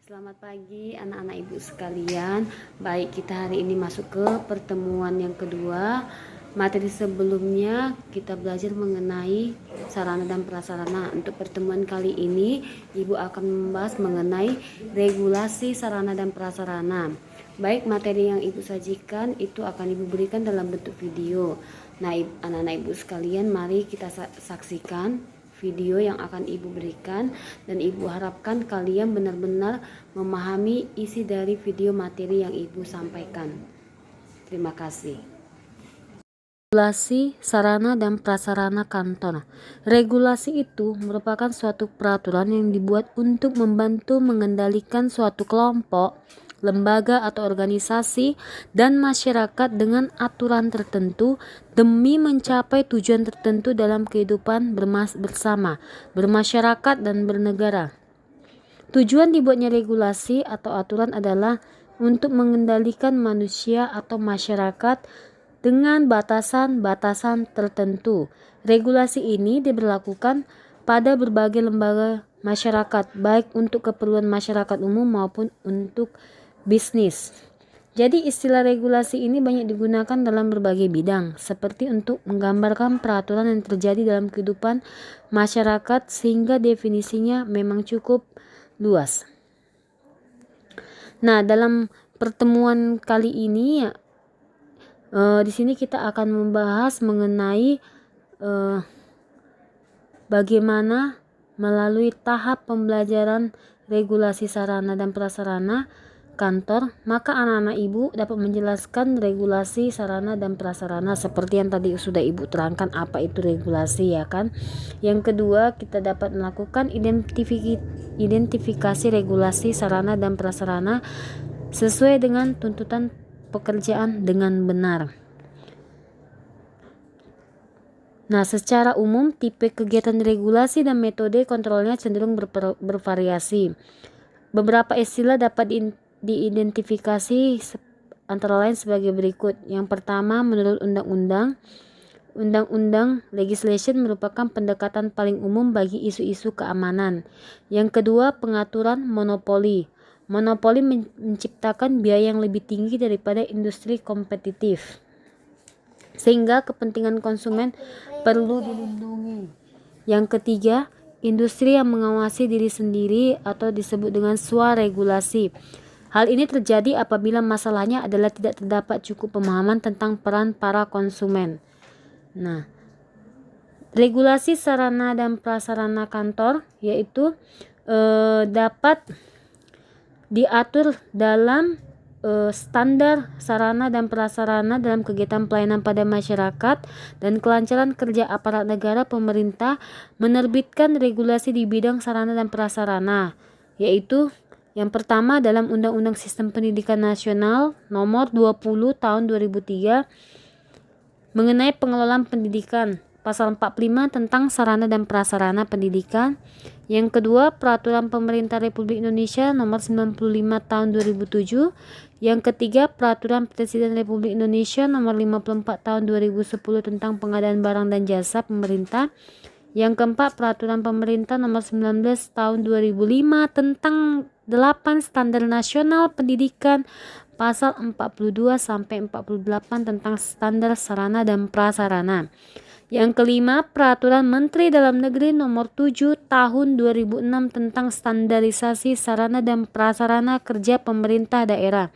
Selamat pagi anak-anak ibu sekalian. Baik, kita hari ini masuk ke pertemuan yang kedua. Materi sebelumnya kita belajar mengenai sarana dan prasarana. Untuk pertemuan kali ini ibu akan membahas mengenai regulasi sarana dan prasarana. Baik, materi yang ibu sajikan itu akan ibu berikan dalam bentuk video. Nah, anak-anak ibu sekalian, mari kita saksikan video yang akan ibu berikan, dan ibu harapkan kalian benar-benar memahami isi dari video materi yang ibu sampaikan. Terima kasih. Regulasi sarana dan prasarana kantor. Regulasi itu merupakan suatu peraturan yang dibuat untuk membantu mengendalikan suatu kelompok, lembaga atau organisasi dan masyarakat dengan aturan tertentu demi mencapai tujuan tertentu dalam kehidupan bersama, bermasyarakat dan bernegara. Tujuan dibuatnya regulasi atau aturan adalah untuk mengendalikan manusia atau masyarakat dengan batasan-batasan tertentu. Regulasi ini diberlakukan pada berbagai lembaga masyarakat, baik untuk keperluan masyarakat umum maupun untuk bisnis. Jadi istilah regulasi ini banyak digunakan dalam berbagai bidang, seperti untuk menggambarkan peraturan yang terjadi dalam kehidupan masyarakat, sehingga definisinya memang cukup luas. Nah, dalam pertemuan kali ini di sini kita akan membahas mengenai bagaimana melalui tahap pembelajaran regulasi sarana dan prasarana kantor, maka anak-anak ibu dapat menjelaskan regulasi sarana dan prasarana seperti yang tadi sudah ibu terangkan apa itu regulasi, ya kan. Yang kedua, kita dapat melakukan identifikasi regulasi sarana dan prasarana sesuai dengan tuntutan pekerjaan dengan benar. Nah, secara umum tipe kegiatan regulasi dan metode kontrolnya cenderung bervariasi. Beberapa istilah dapat diidentifikasi antara lain sebagai berikut. Yang pertama, menurut undang-undang legislation merupakan pendekatan paling umum bagi isu-isu keamanan. Yang kedua, pengaturan monopoli. Monopoli menciptakan biaya yang lebih tinggi daripada industri kompetitif, sehingga kepentingan konsumen perlu dilindungi. Yang ketiga, industri yang mengawasi diri sendiri atau disebut dengan swaregulasi. Hal ini terjadi apabila masalahnya adalah tidak terdapat cukup pemahaman tentang peran para konsumen. Nah, regulasi sarana dan prasarana kantor yaitu dapat diatur dalam standar sarana dan prasarana dalam kegiatan pelayanan pada masyarakat dan kelancaran kerja aparat negara. Pemerintah menerbitkan regulasi di bidang sarana dan prasarana, yaitu yang pertama dalam Undang-Undang Sistem Pendidikan Nasional Nomor 20 Tahun 2003 mengenai pengelolaan pendidikan, Pasal 45 tentang sarana dan prasarana pendidikan. Yang kedua, Peraturan Pemerintah Republik Indonesia Nomor 95 Tahun 2007. Yang ketiga, Peraturan Presiden Republik Indonesia Nomor 54 Tahun 2010 tentang pengadaan barang dan jasa pemerintah. Yang keempat, Peraturan Pemerintah Nomor 19 Tahun 2005 tentang 8 Standar Nasional Pendidikan, Pasal 42 sampai 48 tentang standar sarana dan prasarana. Yang kelima, Peraturan Menteri Dalam Negeri Nomor 7 Tahun 2006 tentang standarisasi sarana dan prasarana kerja pemerintah daerah.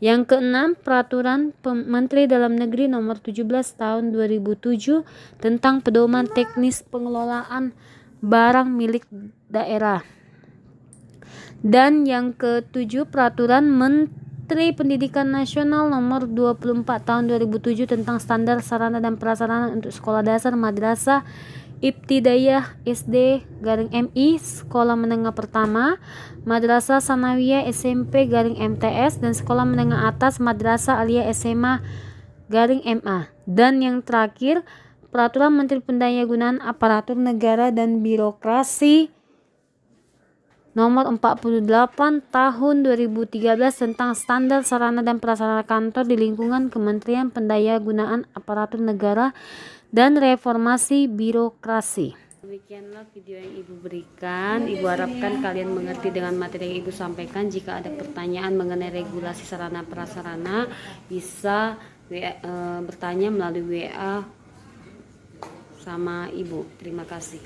Yang keenam, Peraturan Menteri Dalam Negeri Nomor 17 Tahun 2007 tentang pedoman teknis pengelolaan barang milik daerah. Dan yang ketujuh, Peraturan Menteri Pendidikan Nasional Nomor 24 Tahun 2007 tentang standar sarana dan prasarana untuk sekolah dasar, madrasah, ibtidaiyah, SD-MI, sekolah menengah pertama, madrasah sanawiyah, SMP-MTS, dan sekolah menengah atas, madrasah aliyah, SMA-MA. Dan yang terakhir, Peraturan Menteri Pendayagunaan Aparatur Negara dan Birokrasi Nomor 48 Tahun 2013 tentang standar sarana dan prasarana kantor di lingkungan Kementerian Pendayagunaan Aparatur Negara dan Reformasi Birokrasi. Demikianlah video yang Ibu berikan. Ibu harapkan kalian mengerti dengan materi yang Ibu sampaikan. Jika ada pertanyaan mengenai regulasi sarana prasarana, bisa bertanya melalui WA sama Ibu. Terima kasih.